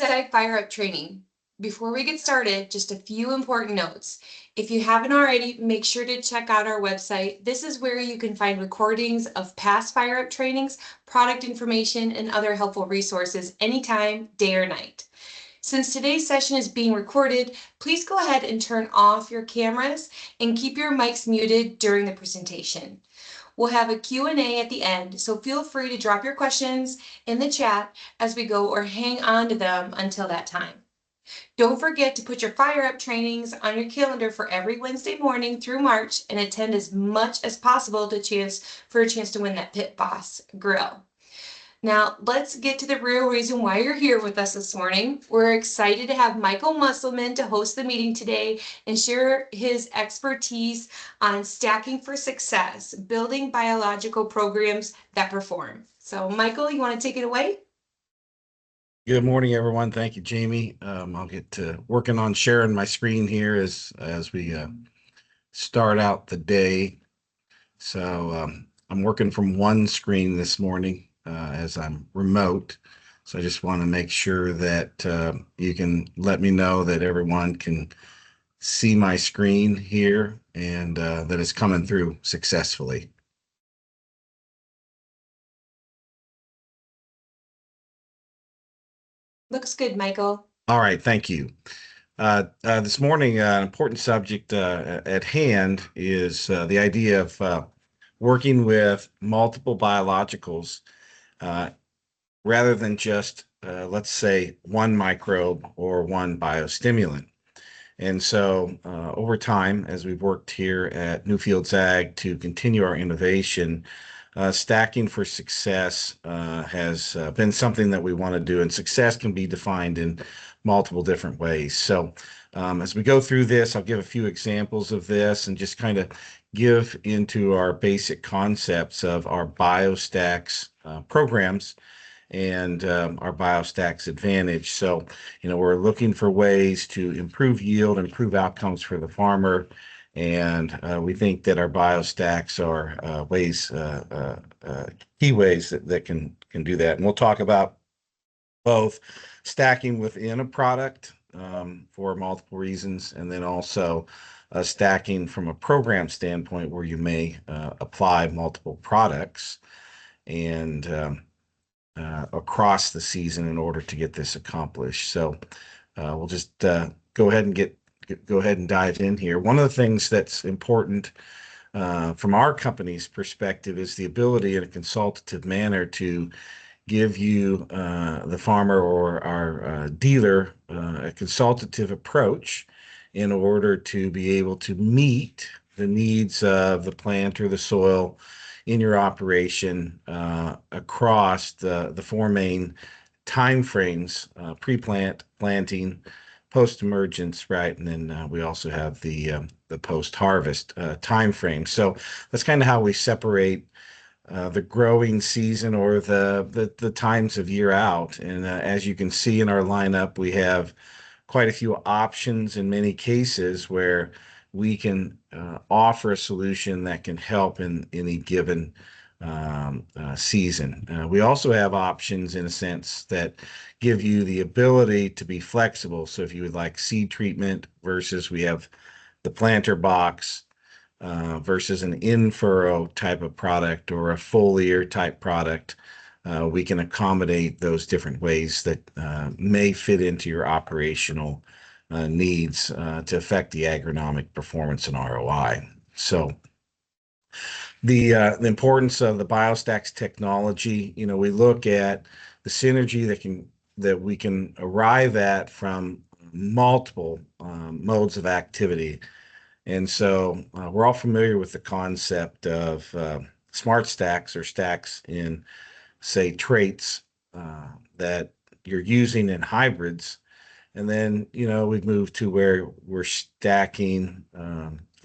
Ag Fire Up training. Before we get started, just a few important notes. If you haven't already, make sure to check out our website. This is where you can find recordings of past Fire Up trainings, product information, and other helpful resources anytime, day or night. Since today's session is being recorded, please go ahead and turn off your cameras and keep your mics muted during the presentation. We'll have a Q&A at the end, so feel free to drop your questions in the chat as we go or hang on to them until that time. Don't forget to put your Fire Up trainings on your calendar for every Wednesday morning through March and attend as much as possible for a chance to win that Pit Boss grill. Now, let's get to the real reason why you're here with us this morning. We're excited to have Michael Musselman to host the meeting today and share his expertise on stacking for success, building biological programs that perform. So, Michael, you want to take it away? Good morning, everyone. Thank you, Jamie. I'll get to working on sharing my screen here as we start out the day. So I'm working from one screen this morning as I'm remote. So I just want to make sure that you can let me know that everyone can see my screen here and that it's coming through successfully. Looks good, Michael. All right, thank you. This morning, an important subject at hand is the idea of working with multiple biologicals rather than just, let's say, one microbe or one biostimulant. And so over time, as we've worked here at Newfields Ag to continue our innovation, stacking for success has been something that we want to do, and success can be defined in multiple different ways. So as we go through this, I'll give a few examples of this and just kind of give into our basic concepts of our BioStacks programs and our BioStacks advantage. So, we're looking for ways to improve yield, improve outcomes for the farmer, and we think that our BioStacks are key ways that can do that. And we'll talk about both stacking within a product for multiple reasons, and then also stacking from a program standpoint where you may apply multiple products and across the season in order to get this accomplished. So we'll just go ahead and dive in here. One of the things that's important from our company's perspective is the ability in a consultative manner to give you, the farmer or our dealer, a consultative approach in order to be able to meet the needs of the plant or the soil in your operation across the four main time frames: pre-plant, planting, post-emergence, right? And then we also have the post-harvest time frame. So that's kind of how we separate the growing season or the times of year out. And as you can see in our lineup, we have quite a few options in many cases where we can offer a solution that can help in any given season. We also have options in a sense that give you the ability to be flexible. So if you would like seed treatment versus we have the planter box versus an in-furrow type of product or a foliar type product, we can accommodate those different ways that may fit into your operational needs to affect the agronomic performance and ROI. So the importance of the BioStacks technology, we look at the synergy that we can arrive at from multiple modes of activity. And so we're all familiar with the concept of smart stacks or stacks in, say, traits that you're using in hybrids. And then, we've moved to where we're stacking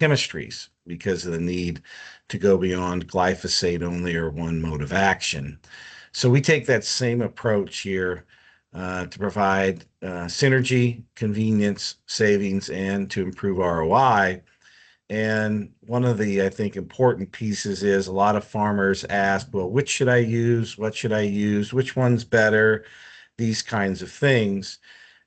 chemistries because of the need to go beyond glyphosate only or one mode of action. So we take that same approach here to provide synergy, convenience, savings, and to improve ROI. And one of the, I think, important pieces is a lot of farmers ask, well, which should I use? What should I use? Which one's better? these kinds of things.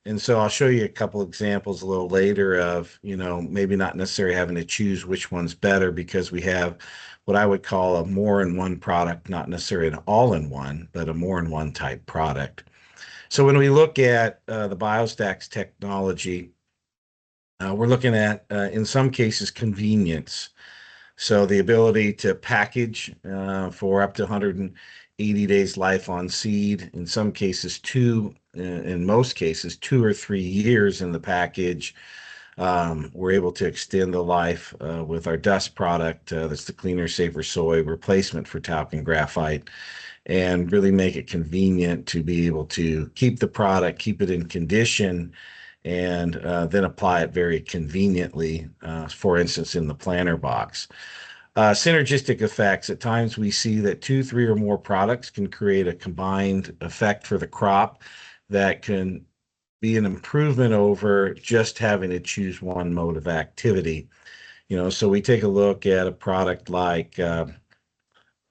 And so I'll show you a couple examples a little later of, maybe not necessarily having to choose which one's better, because we have what I would call a more-in-one product, not necessarily an all-in-one, but a more-in-one type product. So when we look at the BioStax technology, we're looking at, in some cases, convenience. So the ability to package for up to 180 days life on seed, in some cases in most cases, 2 or 3 years in the package. We're able to extend the life with our dust product, that's the Cleaner Safer Soy replacement for talc and graphite, and really make it convenient to be able to keep the product, keep it in condition, and then apply it very conveniently, for instance, in the planter box. Synergistic effects. At times we see that 2, 3, or more products can create a combined effect for the crop that can be an improvement over just having to choose one mode of activity. So we take a look at a product like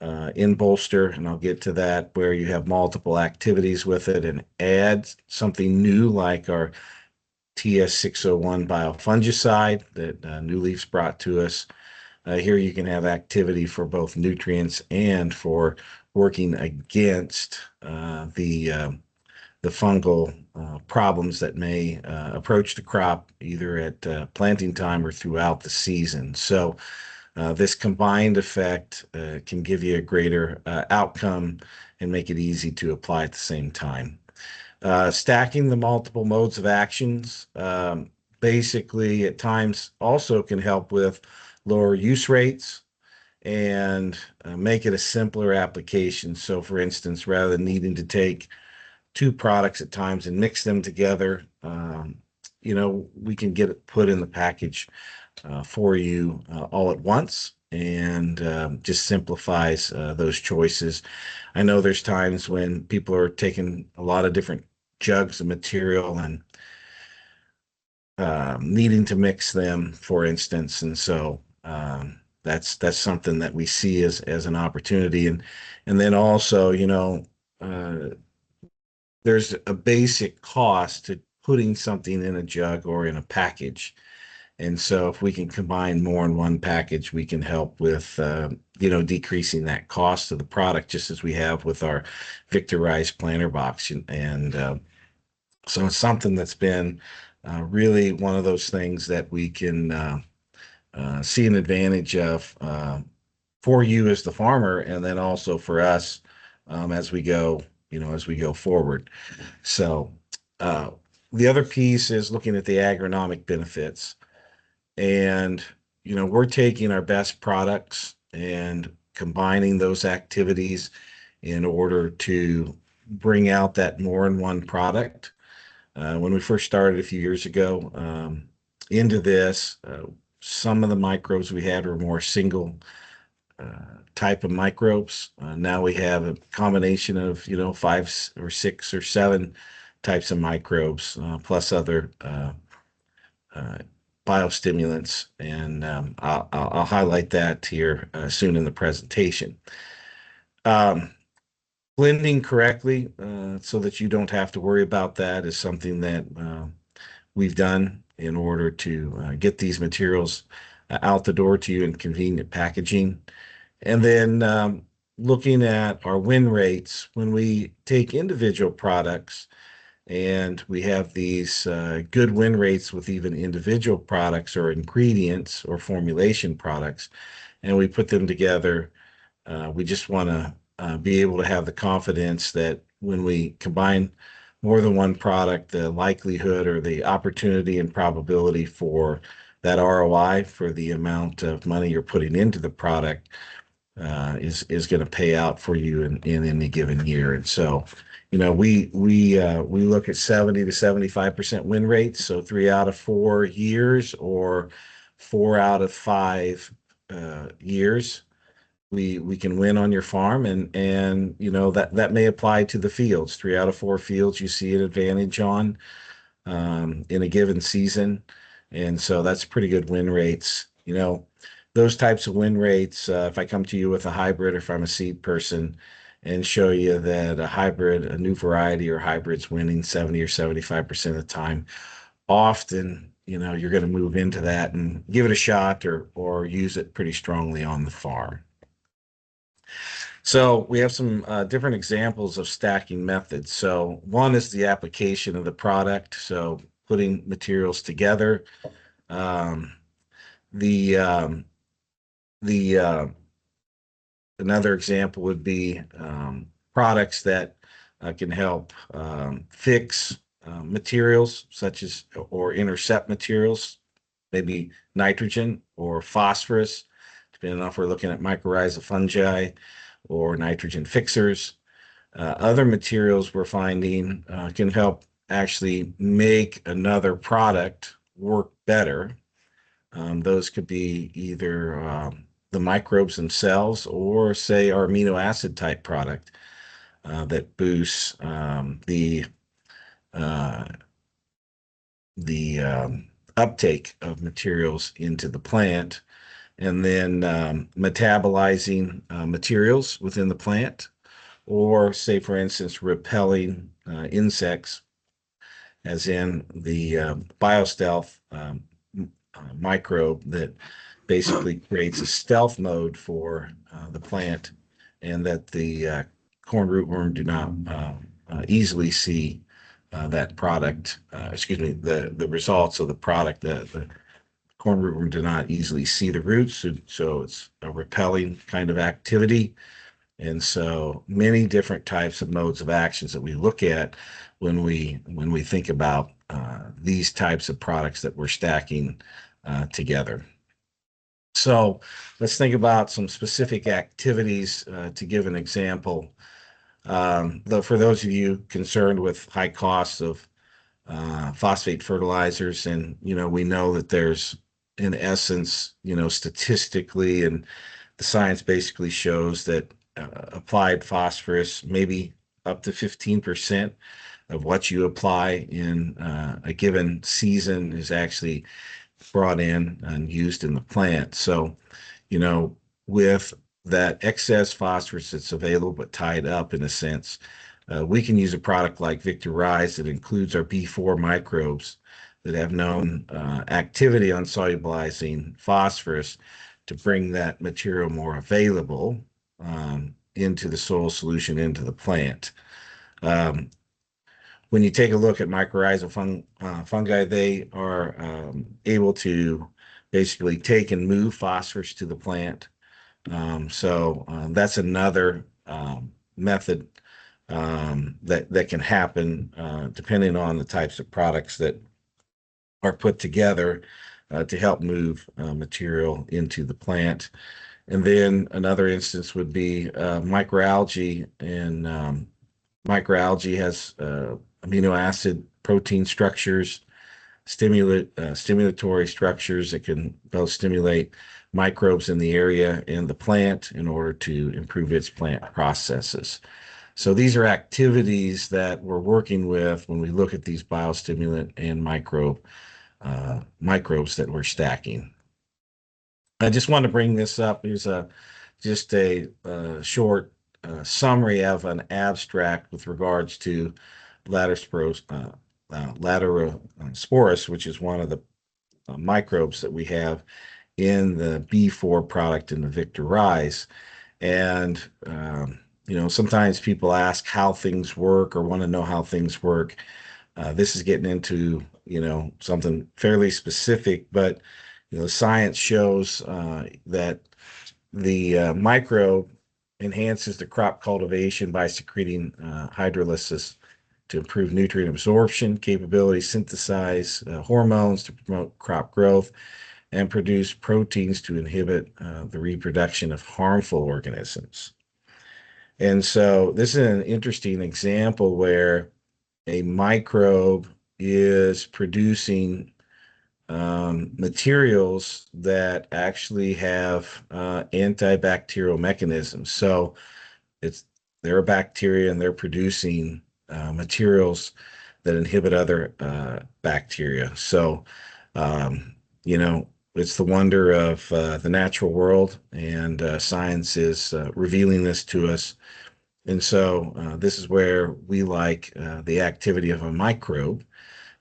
In-Bolster, and I'll get to that, where you have multiple activities with it, and add something new like our TS601 biofungicide that New Leaf's brought to us. Here you can have activity for both nutrients and for working against the fungal problems that may approach the crop either at planting time or throughout the season. So this combined effect can give you a greater outcome and make it easy to apply at the same time. Stacking the multiple modes of actions basically at times also can help with lower use rates and make it a simpler application. So for instance, rather than needing to take 2 products at times and mix them together, we can get it put in the package for you all at once, and just simplifies those choices. I know there's times when people are taking a lot of different jugs of material and needing to mix them, for instance, and so that's something that we see as an opportunity. And then also, there's a basic cost to putting something in a jug or in a package. And so if we can combine more in one package, we can help with, decreasing that cost of the product, just as we have with our Victorized planter box. And so it's something that's been really one of those things that we can see an advantage of for you as the farmer, and then also for us as we go forward. So the other piece is looking at the agronomic benefits. And, we're taking our best products and combining those activities in order to bring out that more-in-one product. When we first started a few years ago into this, some of the microbes we had were more single type of microbes. Now we have a combination of, 5 or 6 or 7 types of microbes, plus other biostimulants, and I'll highlight that here soon in the presentation. Blending correctly so that you don't have to worry about that is something that we've done in order to get these materials out the door to you in convenient packaging. And then looking at our win rates when we take individual products, and we have these good win rates with even individual products or ingredients or formulation products, and we put them together. We just want to be able to have the confidence that when we combine more than one product, the likelihood or the opportunity and probability for that ROI for the amount of money you're putting into the product is going to pay out for you in any given year. And so, we look at 70 to 75% win rates. So 3 out of 4 years or 4 out of 5 years, we can win on your farm, and that may apply to the fields. 3 out of 4 fields you see an advantage on in a given season, and so that's pretty good win rates. Those types of win rates, if I come to you with a hybrid or if I'm a seed person, and show you that a new variety or hybrid's winning 70 or 75% of the time. Often, you're going to move into that and give it a shot or use it pretty strongly on the farm. So we have some different examples of stacking methods. So one is the application of the product. So putting materials together. Um, the the Another example would be products that can help fix materials such as or intercept materials, maybe nitrogen or phosphorus, depending on if we're looking at mycorrhizal fungi or nitrogen fixers. Other materials we're finding can help actually make another product work better. Those could be either the microbes themselves or, say, our amino acid type product that boosts uh, the uptake of materials into the plant, and then metabolizing materials within the plant, or, say, for instance, repelling insects, as in the BioStealth microbe that basically creates a stealth mode for the plant, and that the corn rootworm do not easily see that product. Excuse me, the results of the product. The corn rootworm do not easily see the roots, so it's a repelling kind of activity. And so many different types of modes of actions that we look at when we think about these types of products that we're stacking together. So let's think about some specific activities to give an example. For those of you concerned with high costs of phosphate fertilizers, and we know that there's, in essence, statistically, and the science basically shows that applied phosphorus, maybe up to 15% of what you apply in a given season, is actually brought in and used in the plant. So, with that excess phosphorus that's available but tied up in a sense, we can use a product like Victor Rise that includes our B4 microbes that have known activity on solubilizing phosphorus to bring that material more available into the soil solution, into the plant. Um, when you take a look at mycorrhizal fungi, they are able to basically take and move phosphorus to the plant. So that's another method that can happen depending on the types of products that are put together to help move material into the plant. And then another instance would be microalgae, and microalgae has amino acid protein structures, stimulatory structures that can both stimulate microbes in the area and the plant in order to improve its plant processes. So these are activities that we're working with when we look at these biostimulant and microbes that we're stacking. I just want to bring this up. Here's just a short summary of an abstract with regards to Laterosporus, which is one of the microbes that we have in the B4 product in the Victor Rise. And sometimes people ask how things work or want to know how things work. This is getting into something fairly specific, but science shows that the microbe enhances the crop cultivation by secreting hydrolysis to improve nutrient absorption capability, synthesize hormones to promote crop growth, and produce proteins to inhibit the reproduction of harmful organisms. And so this is an interesting example where a microbe is producing materials that actually have antibacterial mechanisms. So they're a bacteria, and they're producing materials that inhibit other bacteria. So, it's the wonder of the natural world, and science is revealing this to us And so this is where we like the activity of a microbe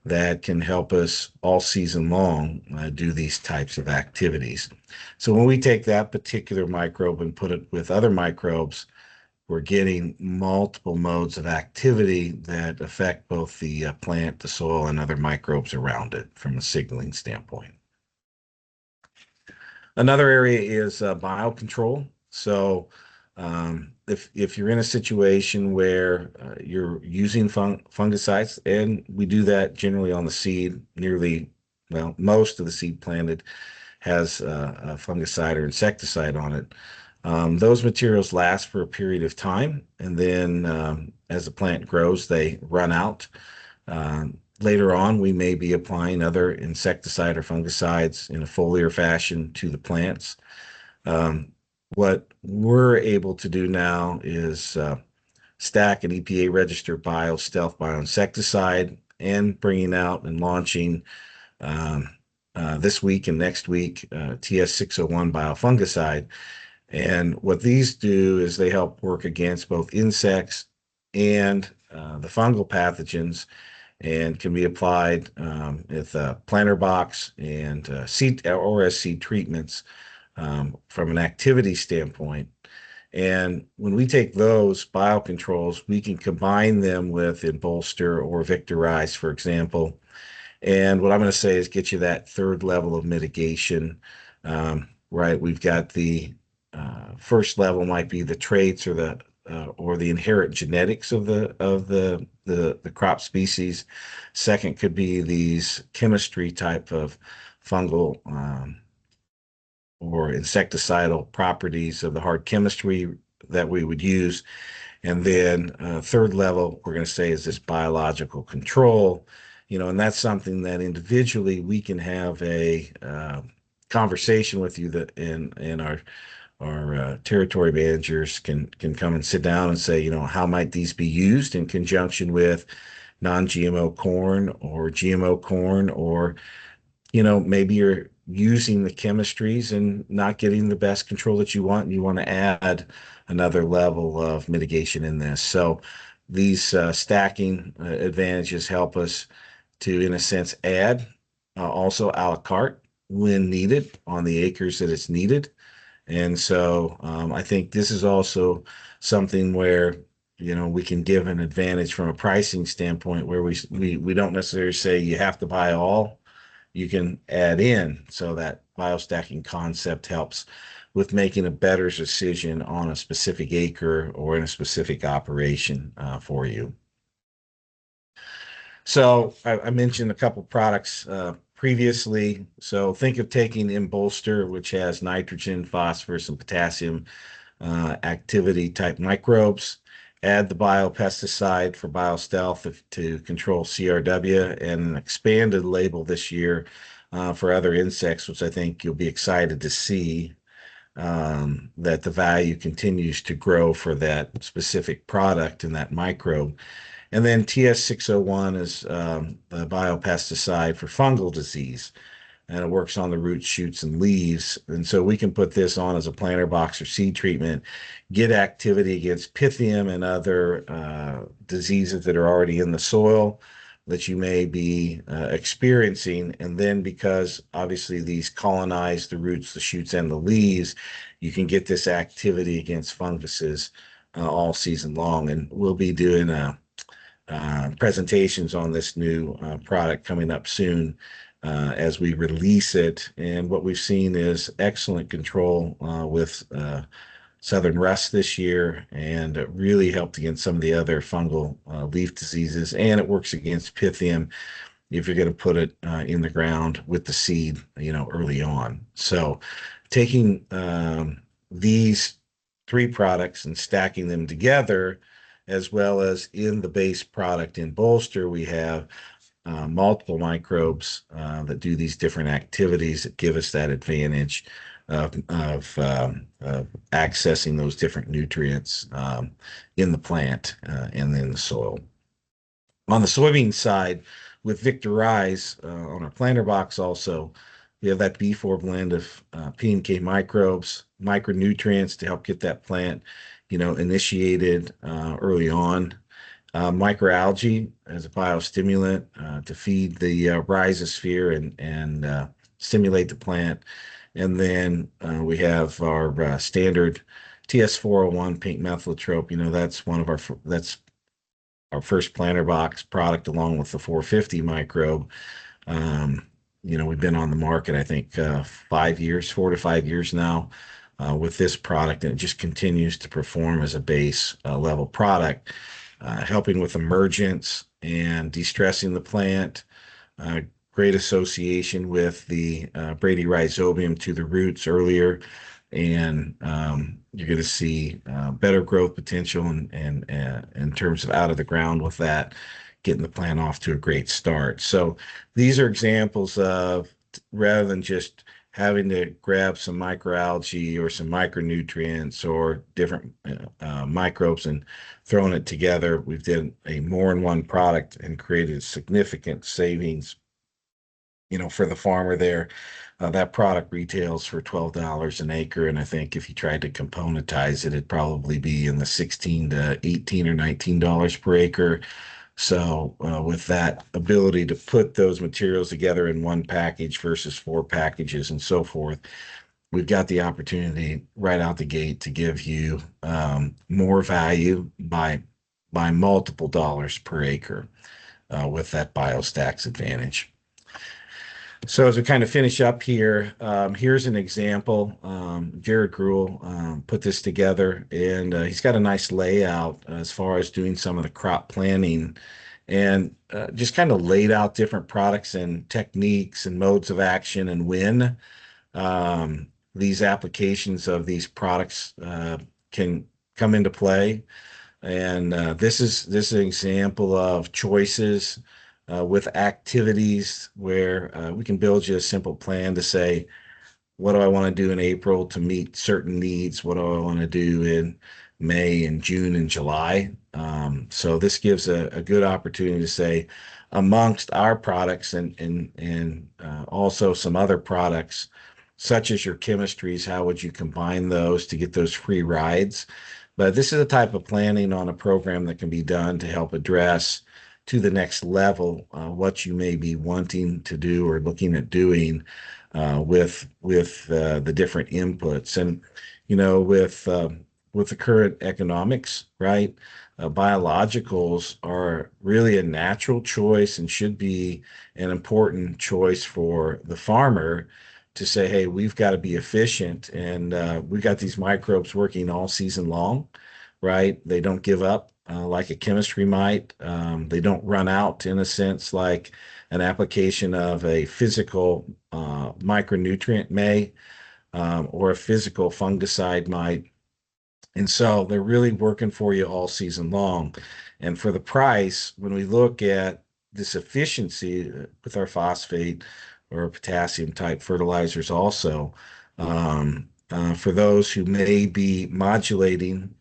that can help us all season long do these types of activities. So when we take that particular microbe and put it with other microbes, we're getting multiple modes of activity that affect both the plant, the soil, and other microbes around it from a signaling standpoint. Another area is biocontrol. So if you're in a situation where you're using fungicides, and we do that generally on the seed, most of the seed planted has a fungicide or insecticide on it. Those materials last for a period of time, and then as the plant grows, they run out. Later on, we may be applying other insecticide or fungicides in a foliar fashion to the plants. Um, what we're able to do now is stack an EPA registered stealth bioinsecticide and bringing out and launching um, this week and next week TS601 biofungicide. And what these do is they help work against both insects and the fungal pathogens and can be applied with a planter box and seed or as seed treatments from an activity standpoint. And when we take those biocontrols, we can combine them with Embolster or Victorize, for example. And what I'm going to say is get you that third level of mitigation. Right, we've got the first level might be the traits or the inherent genetics of the crop species. Second could be these chemistry type of fungal or insecticidal properties of the hard chemistry that we would use. And then third level, we're going to say is this biological control, and that's something that individually we can have a conversation with you that in our territory managers can come and sit down and say, how might these be used in conjunction with non-GMO corn or GMO corn, or maybe you're using the chemistries and not getting the best control that you want, and you want to add another level of mitigation in this. So these stacking advantages help us to, in a sense, add also a la carte when needed on the acres that it's needed. And so I think this is also something where we can give an advantage from a pricing standpoint where we don't necessarily say you have to buy all. You can add in, so that biostacking concept helps with making a better decision on a specific acre or in a specific operation for you. So I mentioned a couple products previously. So think of taking Embolster, which has nitrogen, phosphorus, and potassium activity type microbes. Add the biopesticide for BioStealth to control CRW, and an expanded label this year for other insects, which I think you'll be excited to see that the value continues to grow for that specific product and that microbe. And then TS601 is the biopesticide for fungal disease, and it works on the roots, shoots, and leaves. And so we can put this on as a planter box or seed treatment, get activity against Pythium and other diseases that are already in the soil that you may be experiencing. And then because obviously these colonize the roots, the shoots, and the leaves, you can get this activity against funguses all season long. And we'll be doing presentations on this new product coming up soon as we release it. And what we've seen is excellent control with southern rust this year, and it really helped against some of the other fungal leaf diseases. And it works against Pythium if you're going to put it in the ground with the seed, early on. So taking these three products and stacking them together, as well as in the base product Embolster, we have multiple microbes that do these different activities that give us that advantage of accessing those different nutrients in the plant and in the soil. On the soybean side, with Victorize on our planter box also, we have that B4 blend of P and K microbes, micronutrients to help get that plant initiated early on. Microalgae as a biostimulant to feed the rhizosphere and stimulate the plant. And then we have our standard TS401 pink methylatrope. That's our first planter box product along with the 450 microbe. We've been on the market, I think, 5 years, 4 to 5 years now with this product, and it just continues to perform as a base level product, helping with emergence and de-stressing the plant. Uh, Great association with the Brady rhizobium to the roots earlier, and you're going to see better growth potential and in terms of out of the ground with that, getting the plant off to a great start. So these are examples of, rather than just having to grab some microalgae or some micronutrients or different microbes and throwing it together, we've done a more-in-one product and created significant savings, for the farmer there. That product retails for $12 an acre, and I think if you tried to componentize it, it'd probably be in the 16 to 18 or $19 per acre. So with that ability to put those materials together in one package versus 4 packages and so forth, we've got the opportunity right out the gate to give you more value by multiple dollars per acre with that BioStax advantage. So as we kind of finish up here, here's an example. Jared Gruhl put this together, and he's got a nice layout as far as doing some of the crop planning, and just kind of laid out different products and techniques and modes of action and when these applications of these products can come into play. And this is an example of choices with activities where we can build you a simple plan to say, what do I want to do in April to meet certain needs? What do I want to do in May and June and July? So this gives a good opportunity to say, amongst our products and also some other products, such as your chemistries, how would you combine those to get those free rides? But this is a type of planning on a program that can be done to help address to the next level what you may be wanting to do or looking at doing with the different inputs. And with the current economics, right? Biologicals are really a natural choice and should be an important choice for the farmer to say, hey, we've got to be efficient, and we've got these microbes working all season long, right? They don't give up like a chemistry might. They don't run out in a sense like an application of a physical micronutrient may, or a physical fungicide might. And so they're really working for you all season long. And for the price, when we look at this efficiency with our phosphate or potassium type fertilizers also, for those who may be modulating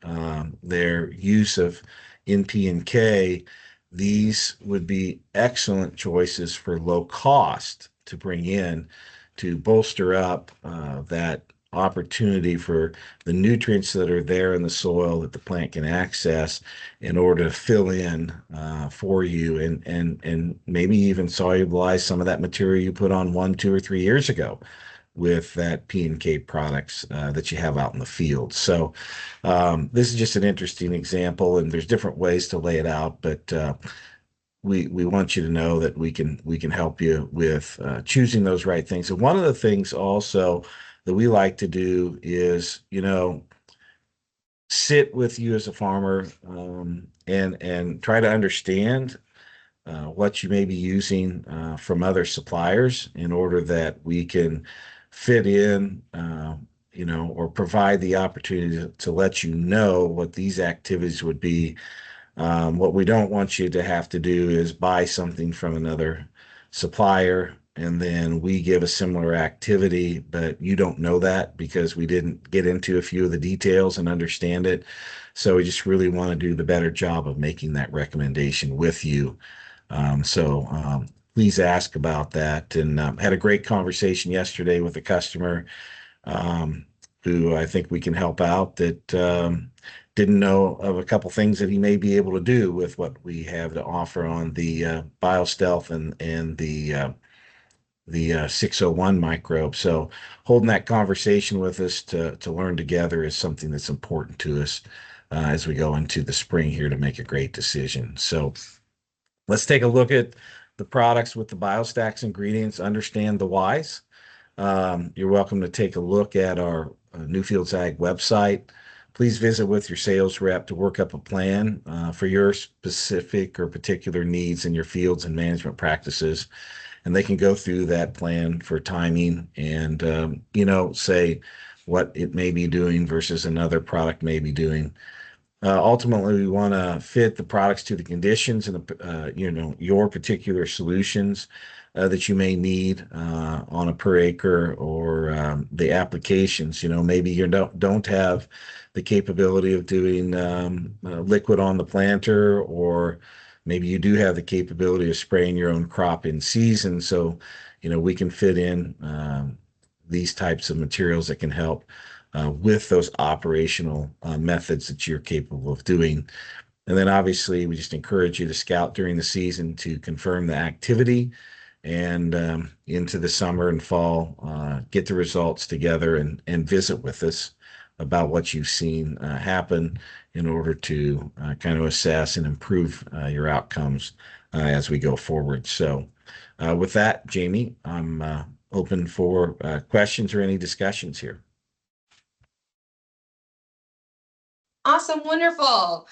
their use of NP and K, these would be excellent choices for low cost to bring in to bolster up that opportunity for the nutrients that are there in the soil that the plant can access in order to fill in for you and maybe even solubilize some of that material you put on 1, 2, or 3 years ago with that P and K products that you have out in the field. So this is just an interesting example, and there's different ways to lay it out, but we want you to know that we can help you with choosing those right things. And one of the things also that we like to do is, sit with you as a farmer and try to understand what you may be using from other suppliers in order that we can fit in, or provide the opportunity to let you know what these activities would be. What we don't want you to have to do is buy something from another supplier and then we give a similar activity, but you don't know that because we didn't get into a few of the details and understand it. So we just really want to do the better job of making that recommendation with you. Please ask about that. And had a great conversation yesterday with a customer who I think we can help out that didn't know of a couple things that he may be able to do with what we have to offer on the BioStealth and the 601 microbe. So holding that conversation with us to learn together is something that's important to us as we go into the spring here to make a great decision. So let's take a look at the products with the BioStacks ingredients, understand the whys. You're welcome to take a look at our Newfields Ag website. Please visit with your sales rep to work up a plan for your specific or particular needs in your fields and management practices. And they can go through that plan for timing and, say what it may be doing versus another product may be doing. Ultimately, we want to fit the products to the conditions and your particular solutions that you may need on a per acre or the applications. Maybe you don't have the capability of doing liquid on the planter, or maybe you do have the capability of spraying your own crop in season. So, we can fit in these types of materials that can help with those operational methods that you're capable of doing. And then obviously we just encourage you to scout during the season to confirm the activity, and into the summer and fall, get the results together and visit with us about what you've seen happen in order to kind of assess and improve your outcomes as we go forward. So with that, Jamie, I'm open for questions or any discussions here. Awesome, wonderful.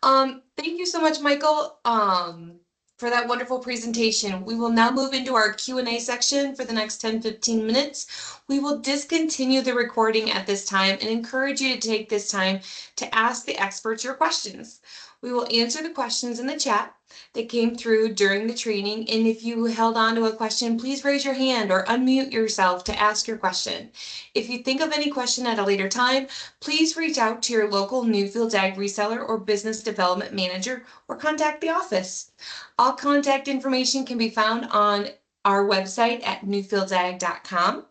Thank you so much, Michael, for that wonderful presentation. We will now move into our Q&A section for the next 10-15 minutes. We will discontinue the recording at this time and encourage you to take this time to ask the experts your questions. We will answer the questions in the chat that came through during the training, and if you held on to a question, please raise your hand or unmute yourself to ask your question. If you think of any question at a later time, please reach out to your local Newfields Ag reseller or business development manager, or contact the office. All contact information can be found on our website at newfieldsag.com.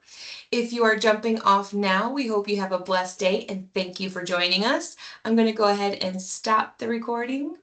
If you are jumping off now, we hope you have a blessed day and thank you for joining us. I'm going to go ahead and stop the recording.